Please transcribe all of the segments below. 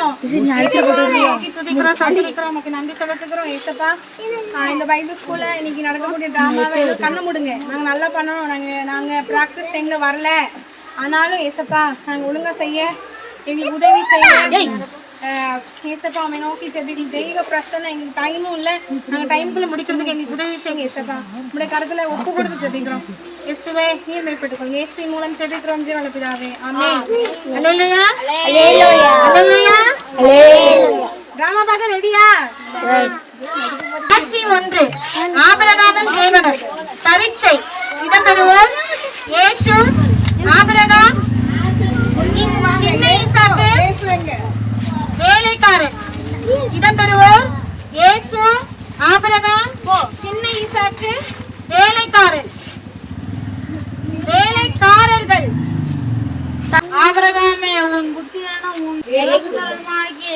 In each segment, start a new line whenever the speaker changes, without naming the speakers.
முடியும். நன்றி சொல்லிக்கிறோம் ஏசப்பா. இந்த பைபிள் ஸ்கூல்ல இன்னைக்கு நடக்கக்கூடிய டிராமாவை கண்ணு மூடுங்க. நாங்க நல்லா பண்ணணும். நாங்க பிராக்டிஸ் டைம்ல வரல, ஆனாலும் ஏசப்பா நாங்க ஒழுங்கா செய்ய எங்களுக்கு உதவி செய்ய ஏசப்பா. அவனை நோக்கி செப்பி தெய்வ பிரச்சனை எங்களுக்கு டைமும் இல்லை, நாங்கள் டைமுக்குள்ள முடிக்கிறதுக்கு எங்களுக்கு உதவி செய்யுங்க ஏசப்பா. உங்களுடைய கருத்துல ஒப்பு கொடுத்து ஜெபிக்கிறோம். இயேசுவே நீர் மேற்பட்டுக்கொள்ளுங்க. இயேசு மூலம் ஜெபிக்கிறோம் ஜீவன பிதாவே. ஆமென். அல்லேலூயா அல்லேலூயா அல்லேலூயா அல்லேலூயா. டிராமா பார்க்க ரெடியா? காட்சி 1. ஆபிரகாமின் தேவனர். பரீட்சை. இடம்பெறுவோர் இயேசு, ஆபிரகாம், சின்ன ஈசாக்கு, வேலைக்காரன். இடம்பெறுவோர் இயேசு, ஆபிரகாம், சின்ன ஈசாக்கு, வேலைக்காரன். வேலைக்காரர்கள். ஆபிரகாமே, உன் புத்திரனும் உன் வேலைக்காரனுமாகிய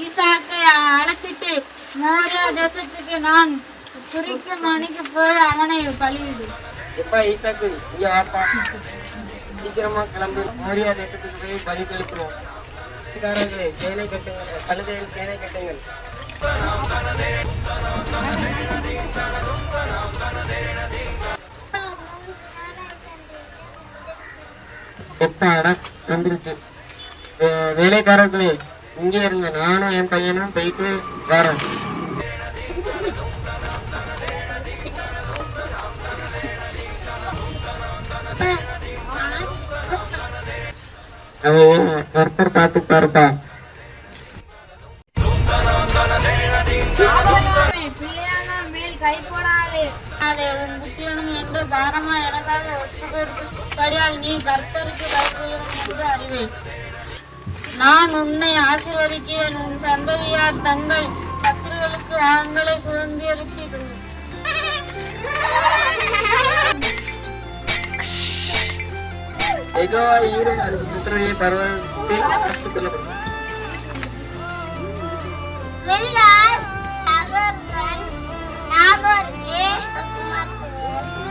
ஈசாக்கை அழைச்சிட்டு மோரியா தேசத்துக்கு நான் குறிக்கும் மணிக்கு போய் அவனை பலியிடு.
எப்பா ஈசாக்கு, இங்க வாப்பா, சீக்கிரமா கிளம்பி மோரியா தேசத்துக்கு போய் பலி செலுத்துவோம். சேனை கட்டுங்கள், கழுதையின் சேனை கட்டுங்கள். வந்துருச்சு. வேலைக்காரர்களே இங்கே இருங்க, நானும் என் பையனும் போயிட்டு வரோம். ஒருத்தர் பார்த்து பாருப்பா.
மேல் கை போடாதே, உன் புத்தியனும் என்று பாரமா எனக்காக ஒப்புக்கொடுப்படியால் நீ கர்த்தருக்கு பயப்படுகிறோம் என்று அறிவேன். நான் உன்னை ஆசீர்வதிக்கிறேன். உன் சந்ததியார் தங்கள் சத்துருக்களுக்கு ஆண்களை சுதந்திரிக்கிறேன்.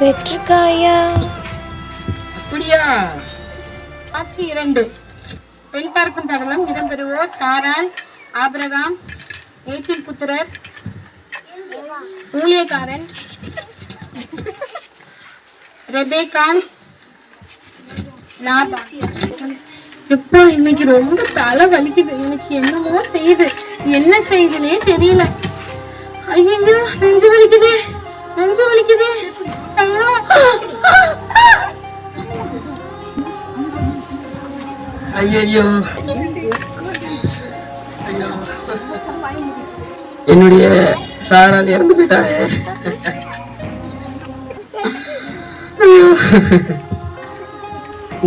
வெற்றிக்காயா?
அப்படியா? காட்சி 2. பெண் பார்க்கும் தகவலும். இடம்பெறுவோர் சாராள், ஆபிரகாம், ஏத்தின் புத்திரர், ஊழியக்காரன், ரெபேக்கா, எப்போ இன்னைக்கு ரொம்ப தலை வலிக்குது. எனக்கு என்னமோ செய்யுது, என்ன செய்யுதுன்னே தெரியல. ஐயோ நெஞ்சு வலிக்குது, நெஞ்சு வலிக்குது.
ஐயோ என்னுடைய சாரால் இறந்து போயிட்டாங்க.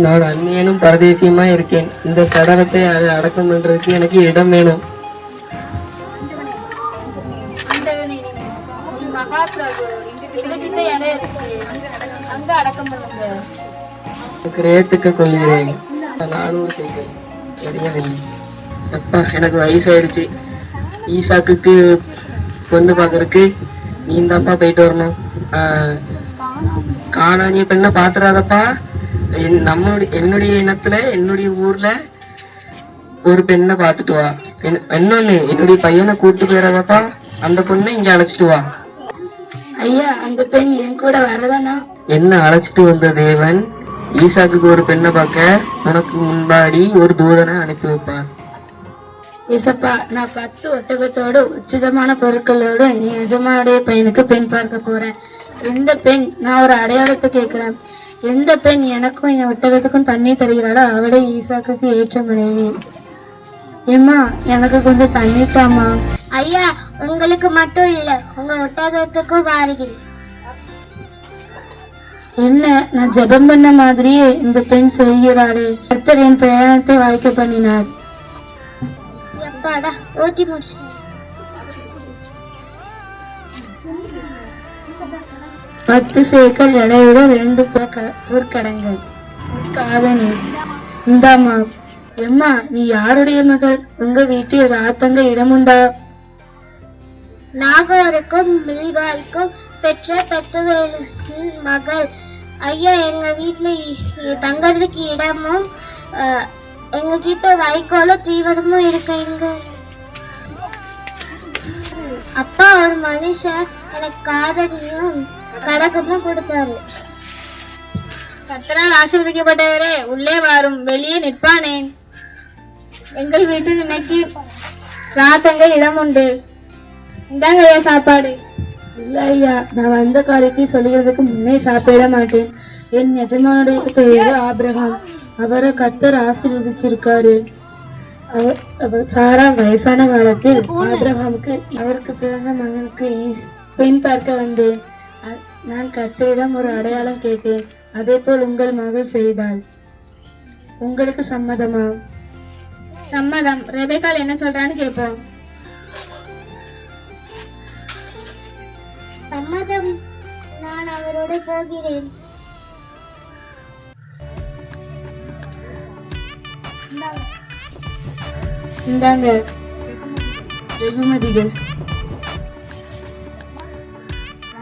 நான் அந்நியனும் பரதேசியமா இருக்கேன். இந்த சடலத்தை அடக்கம் பண்றதுக்கு எனக்கு இடம் வேணும். ஏத்துக்க கொள்கிறேன். நானும் செய்கிறேன். அப்பா எனக்கு வயசாயிடுச்சு. ஈசாக்கு பொண்ணு பாக்குறதுக்கு நீ தான்ப்பா போயிட்டு வரணும். காணானிய பெண்ணை பாத்துறாதப்பா. என்னுடைய இனத்துல என்னுடைய ஊர்ல ஒரு பெண்ணை பாத்துட்டு வா. இன்னொன்னு என்னுடைய பையனை கூட்டு போயிடாதப்பா. அந்த பொண்ணை இங்க அழைச்சிட்டு வா.
ஐயா, அந்த பெண் என் கூட வரதானா?
என்ன அழைச்சிட்டு வந்த தேவன் ஈசாக்கு ஒரு பெண்ணை பார்க்க உனக்கு முன்பாடி ஒரு தூதனை அனுப்பி வைப்பார்.
ஏசப்பா, நான் 10 ஒட்டகத்தோடு உச்சிதமான பொருட்களோடு என் எஜமானுடைய பையனுக்கு பெண் பார்க்க போறேன். எந்த பெண், நான் ஒரு அடையாளத்தை கேட்கிறேன், எந்த பெண் எனக்கும் என் ஒட்டகத்துக்கும் தண்ணி தருகிறாளோ அவளை ஈசாக்கு ஏற்ற மனைவி. ஏம்மா, எனக்கு கொஞ்சம் தண்ணி தாமா.
ஐயா, உங்களுக்கு மட்டும் இல்ல, உங்க ஒட்டகத்துக்கும் வாருகிறேன்.
என்ன, நான் ஜெபம் பண்ண மாதிரியே இந்த பெண் செய்கிறாளே. கர்த்தர் என் பிரயாணத்தை வாய்க்க பண்ணினார்.
எப்பாடா ஓட்டி முடிச்சு.
10 சேக்கல் எடையுட 2 பொற்கடங்கள் காதணி. இந்தாமா. எம்மா, நீ யாருடைய மகள்? உங்க வீட்டில் ராத்தங்க இடமுண்டா?
நாகோருக்கும் மில்காருக்கும் பெற்ற பெத்துவேலின் மகள். ஐயா, எங்க வீட்டுல தங்கறதுக்கு இடமும் எங்க கிட்ட வைக்கோலும் தீவிரமும் இருக்கு. இங்க அப்பா ஒரு மனுஷன் எனக்கு காதலியும் கடகமும் கொடுத்தாரு.
கர்த்தரால் ஆசீர்வதிக்கப்பட்டவரே உள்ளே வாரும், வெளியே நிற்பானேன். எங்கள் வீட்டில் இன்னைக்கு ராத்தங்கள் இடம் உண்டு. இந்தாங்க ஐயா சாப்பாடு.
இல்ல ஐயா, நான் வந்த காரியத்தை சொல்லுகிறதுக்கு முன்னே சாப்பிட மாட்டேன். என் எஜமானுடைய பெயரு ஆபிரகாம். அவரை கர்த்தர் ஆசீர்வதிச்சிருக்காரு. அவர் சாரா வயசான காலத்தில் ஆபிரகாமுக்கு அவருக்கு பிறந்த மகனுக்கு பெண் பார்க்க வந்தேன். நான் கர்த்தரிடம் ஒரு அடையாளம் கேட்டேன். அதே போல் உங்கள் மகள் செய்தாள். உங்களுக்கு சம்மதமா?
சம்மதம். ரெபேக்கால் என்ன சொல்றான்னு கேட்போம்.
சம்மதம். நான் அவரோடு போகிறேன்.
இந்தாங்க வெகுமதிகள்.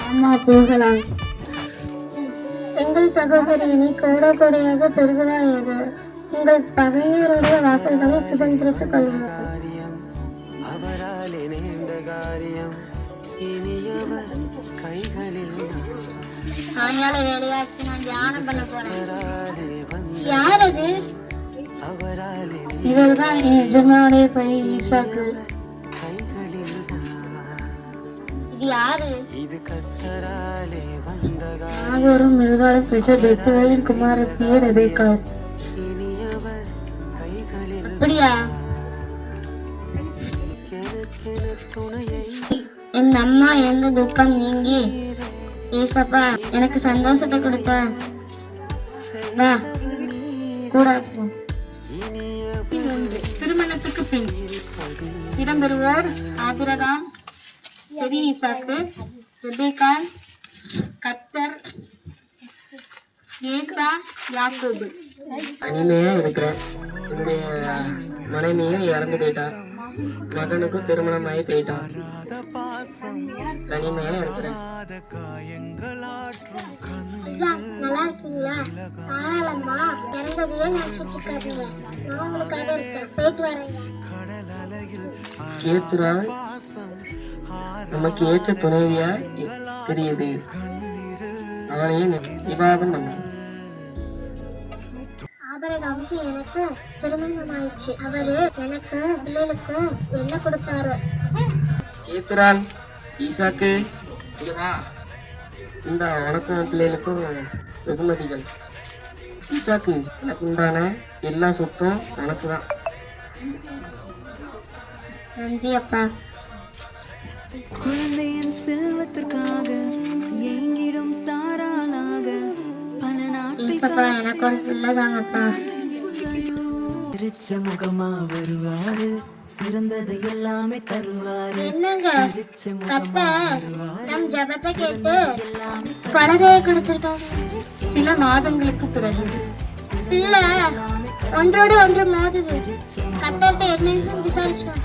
ஆமா, போகலாம்.
எங்கள் சகோதரி இனி கோடையாக பெருகுவாயாக. உங்கள் பகைஞருடைய வாசல்களை சுதந்திரித்துக் கொள்ளுங்கள்.
சாயங்கால வேலையாச்சு, நான் தியானம் பண்ண போறேன்.
யார் அது?
இவர்தான் என் எஜமானுடைய பையன் ஈசாக்கு.
இது யாரு?
நாகோரும் மிருகாலும் பெற்ற பெத்துவேலின் குமாரத்தியே ரெபேக்காள்.
அப்படியா? என் அம்மா எந்த துக்கம் நீங்கி ஏசப்பா எனக்கு சந்தோஷத்தை கொடுத்த. வா கூட போ.
திருமணத்துக்கு பின் இடம்பெறுவோர் ஆபிரகாம், பெரிய ஈசாக்கு, ரெபேக்காள், கர்த்தர், ஏசா, யாக்கோபு.
தனிமையா இருக்கிறேன். என்னுடைய மனைவியும் இறந்து போயிட்டா. மகனுக்கும் திருமணமாகி போயிட்டான். தனிமையா இருக்கிறேன்.
நல்லா இருக்கீங்களா? தாராளமா இறந்ததையே நினைச்சிட்டு இருக்காதீங்க. நான் உங்களுக்காக இருக்கேன். போயிட்டு வரேங்க.
கேத்துரா நமக்கு ஏற்ற துணைவியா தெரியுது. அவளையும் விவாதம் பண்ணும்.
ஆபிரகாமுக்கு எனக்கும் திருமணம் ஆயிடுச்சு. அவரு எனக்கும் பிள்ளைகளுக்கும் என்ன கொடுப்பாரு?
கேத்துரால், ஈசாக்கு, இங்க வா. இந்த உனக்கும் பிள்ளைகளுக்கும் வெகுமதிகள். ஈசாக்கு, எனக்கு உண்டான எல்லா சொத்தும் உனக்கு தான்.
நன்றி அப்பா.
குழந்தையின் செல்வத்திற்காக எங்கிடும் சாராளாக பல நாட்கள்
ஏசப்பா எனக்கு ஒரு பிள்ளை தாங்கப்பா.
சிரிச்ச முகமா வருவாரு, சிறந்ததை எல்லாமே தருவாரு.
என்னங்க கத்த நம் ஜபத்தை கேட்டு குழந்தையை கொடுத்திருக்காங்க.
சில மாதங்களுக்கு பிறகு
இல்ல ஒன்றோடு ஒன்று மோதுது. கத்தட்ட என்னன்னு விசாரிச்சோம்.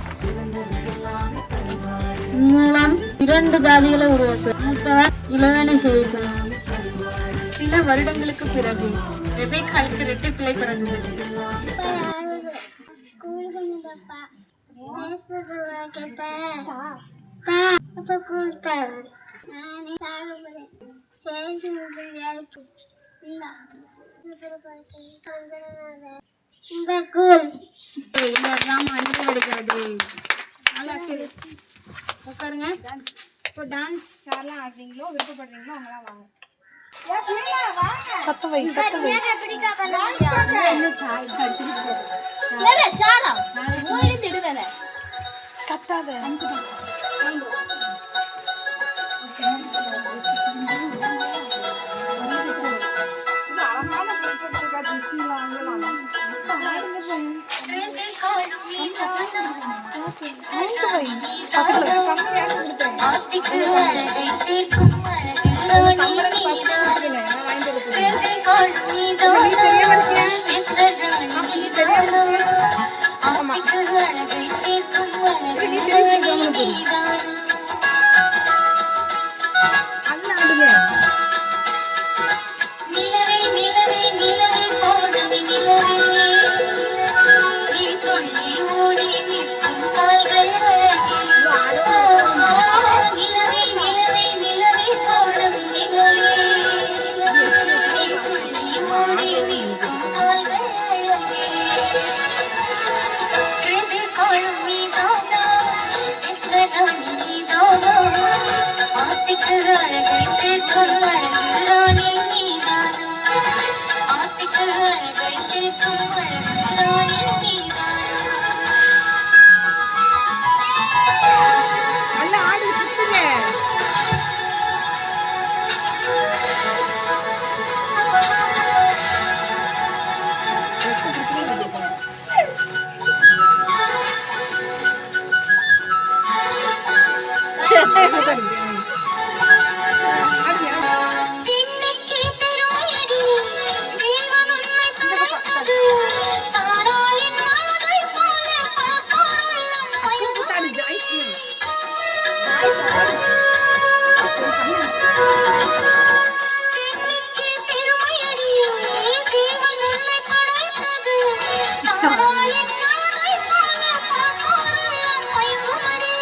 மூலம் 2 ஜாதிகளை உருவாக்க மூத்தவர் இளவனை செய்தார். சில வருடங்களுக்கு பிறகு ரெபேக்காளுக்கு 2 பிள்ளை பிறந்தது.
உட்காருங்க. இப்போ டான்ஸ் யாரெல்லாம் ஆடுறீங்களோ விருப்பப்படுறீங்களோ அவங்களாம் வாங்க.
இன்னைக்கு பெருமையடி தேவன் உன்னை படைத்தது சாராளின் மனதைப் போல பார்ப்போருள்ளம் மயங்கும். இன்னைக்கு பெருமையடி தேவன் உன்னை படைத்தது சாராளின் மனதைப் போல பார்ப்போருள்ளம் மயங்குமடி.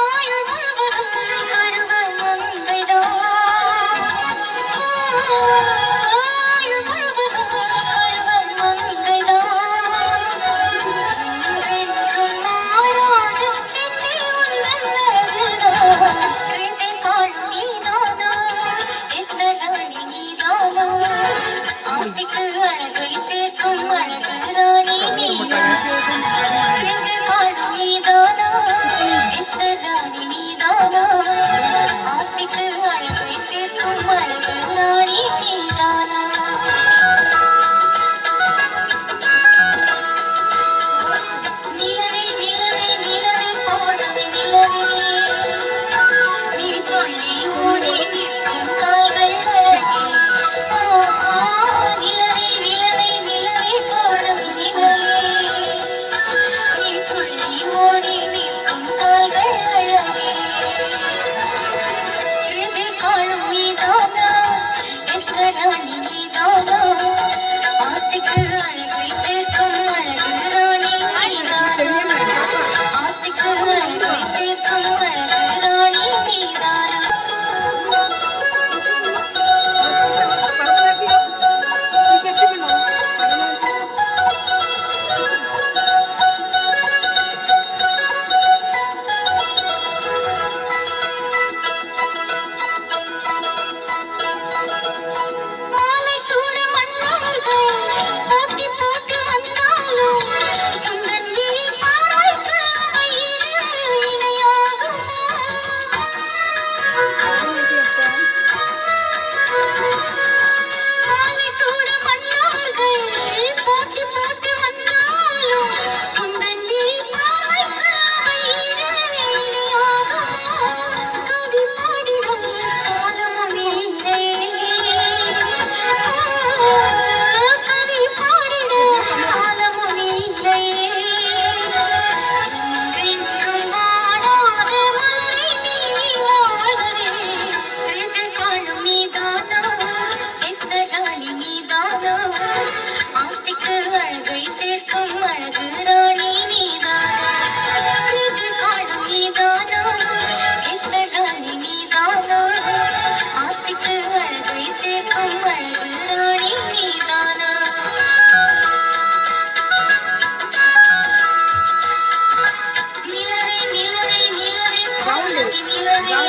ஆயுள் முழுவதும் கருவ மங்கைதான். ஆயுள் முழுவதும் கருவ மங்கைதான். என்றென்றும் மாறாது என்னை உந்தன் அழகுதான். இதை காணும் நீதானா, இஸ்தராணி நீதானா, ஆஸ்திக்கு அழகை சேர்க்கும் அழகு ராணி நீதானா. இதை காணும் நீதானா, இஸ்தராணி நீதானா, ஆஸ்திக்கு அழகை சேர்க்கும் அழகு ராணி நீதானா. நிலவே நிலவே நிலவே போனவே நிலவே, நீ துள்ளி ஓடி நிற்கும் கால்கள் அழகே. நிலவே நிலவே நிலவே போனவே நிலவே, நீ துள்ளி ஓடி நிற்கும் கால்கள் அழகே. இது காணும் நீதானா, இஸ்தராணி நீதானா, ஆஸ்திக்கு அழகை சேர்க்கும் அழகு ராணி நீதானா. ஆஸ்திக்கு அழகை சேர்க்கும் அழகு ராணி நீதானா. மாலை சூட மன்னவர்கள் போட்டி போட்டு வந்தாலும் உந்தன் விழி பார்வைக்கு அவை இணையாகும். மாலை சூட மன்னவர்கள் போட்டி போட்டு வந்தாலும் உந்தன் விழி பார்வைக்கு அவை இணையாகும். கவி பாடிடும் காலமும் இல்லை, கவி பாடிடும் காலமும் இல்லை. என்றென்றும் வாடாத மலரை நீ வாழ்வதே. இது காணும் நீதானா, இஸ்தராணி நீதானா, ஆஸ்திக்கு அழகை சேர்க்கும் அழகு ராணி நீதானா. இது காணும் நீதானா, இஸ்தராணி நீதானா, ஆஸ்திக்கு அழகை சேர்க்கும் அழகு ராணி நீதானா. நிலவே நிலவே நிலவே போனவே நிலவே,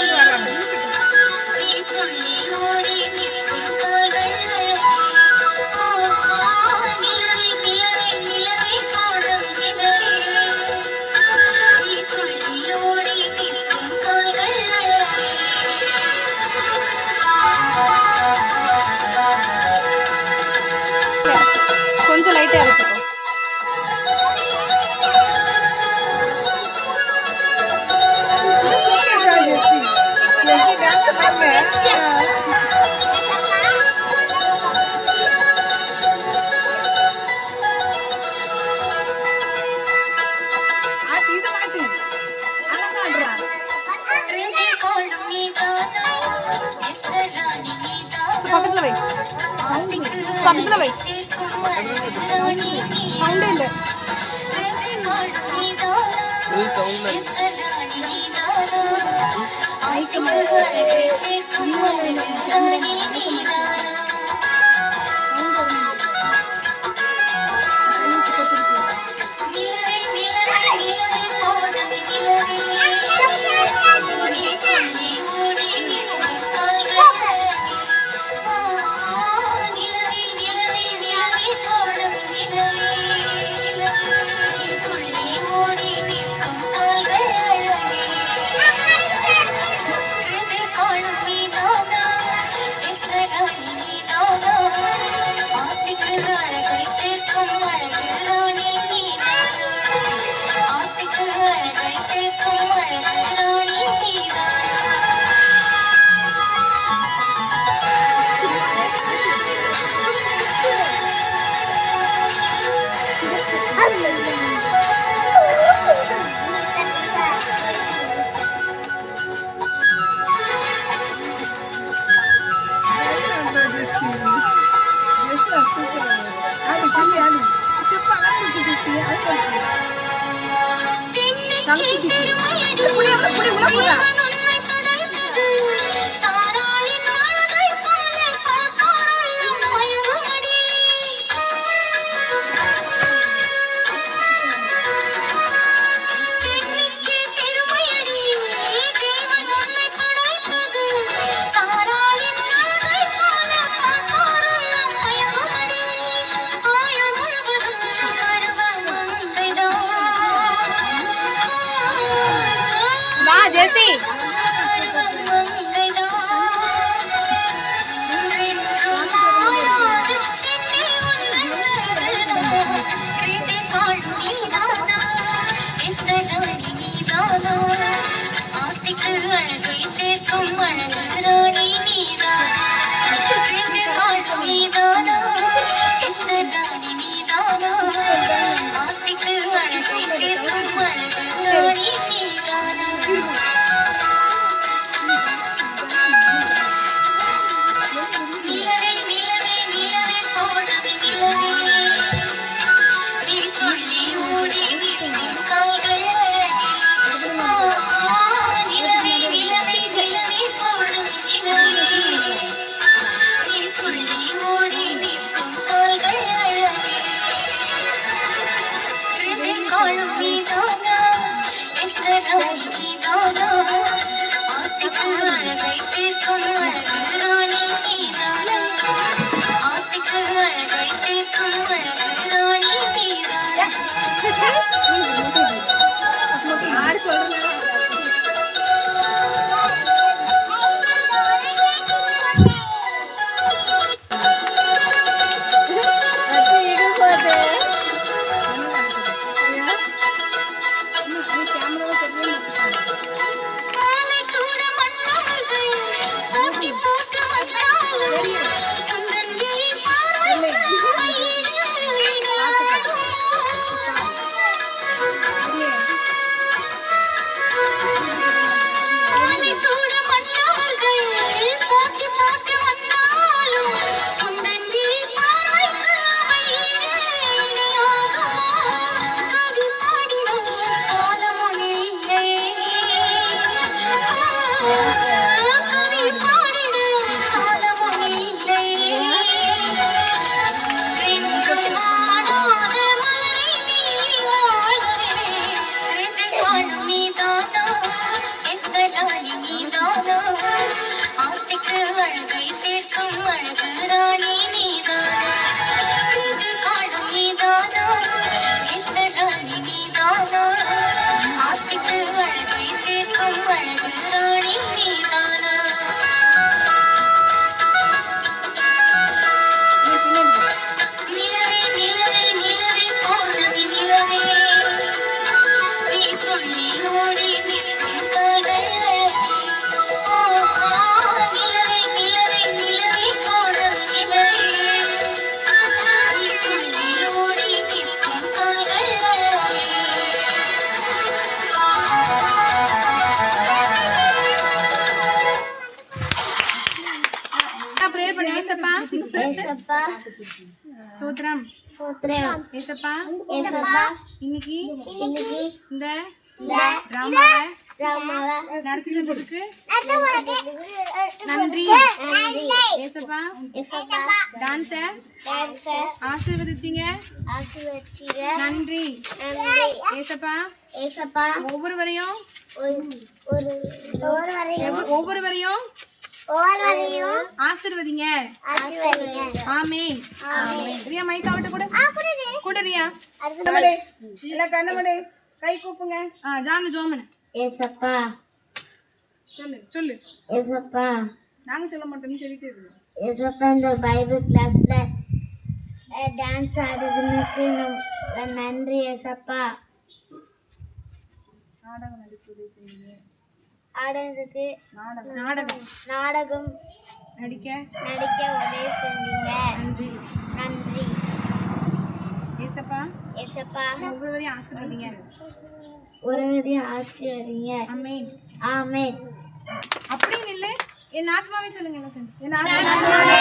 நீ துள்ளி ஓடி நிற்கும் கால்கள் அழகே. நிலவே நிலவே நிலவே போனவே நிலவே, நீ துள்ளி ஓடி நிற்கும் கால்கள் அழகே.
கொஞ்சம் லைட்டா இருக்கும்.
இது காணும் நீதானா, இஸ்தராணி நீதானா,
பக்கத்துல வை,
ஆஸ்திக்கு
பக்கத்துல வை.
அழகை சேர்க்கும் அழகு ராணி நீதானா.
சவுண்டே இல்ல.
இது காணும் நீதானா, இஸ்தராணி நீதானா, ஆஸ்திக்கு அழகை சேர்க்கும் அழகு ராணி நீதானா. நிலவே நிலவே நிலவே போனவே நிலவே, நீ துள்ளி ஓடி நிற்கும் கால்கள் அழகே. நிலவே நிலவே நிலவே போனவே நிலவே, நீ துள்ளி ஓடி நிற்கும் கால்கள் அழகே. இது காணும் நீதானா, இஸ்தராணி
வா ஜெசி. சூத்ரம் ஏசப்பா இன்னைக்கு இந்த டிராமாவை நடத்தினதுக்கு நன்றி ஏசப்பா. டான்ஸ ஆசீர்வதிச்சீங்க நன்றி ஏசப்பா. ஒவ்வொருவரையும் ஆசீர்வதிங்க. ஆமென். ரியா மைக் ஆவட்ட கூட ரியா இல்ல கண்ணமடே கை கூப்புங்க. ஜானு ஜோமன்
ஏசப்பா
சொல்லு
ஏசப்பா
நாங்க சொல்ல மாட்டோம்னு சொல்லிட்டு இருக்கோம்.
ஏசப்பா இந்த பைபிள் கிளாஸ்ல டான்ஸ் ஆடுறதுக்கு நன்றி ஏசப்பா.
நாடகம் நடிப்பு செஞ்சீங்க.
ஆடுறதுக்கு
நாடகம்
நடிக்க உதவி செஞ்சீங்க. நன்றி
ஏசப்பா. ஒவ்வொருவரையும் ஆசீர்வதிங்க. ஆமென்.
ஆமென்.
அப்படின்னு இல்லை என் ஆத்மாவே சொல்லுங்க. என்ன செஞ்சு என் ஆத்மாவே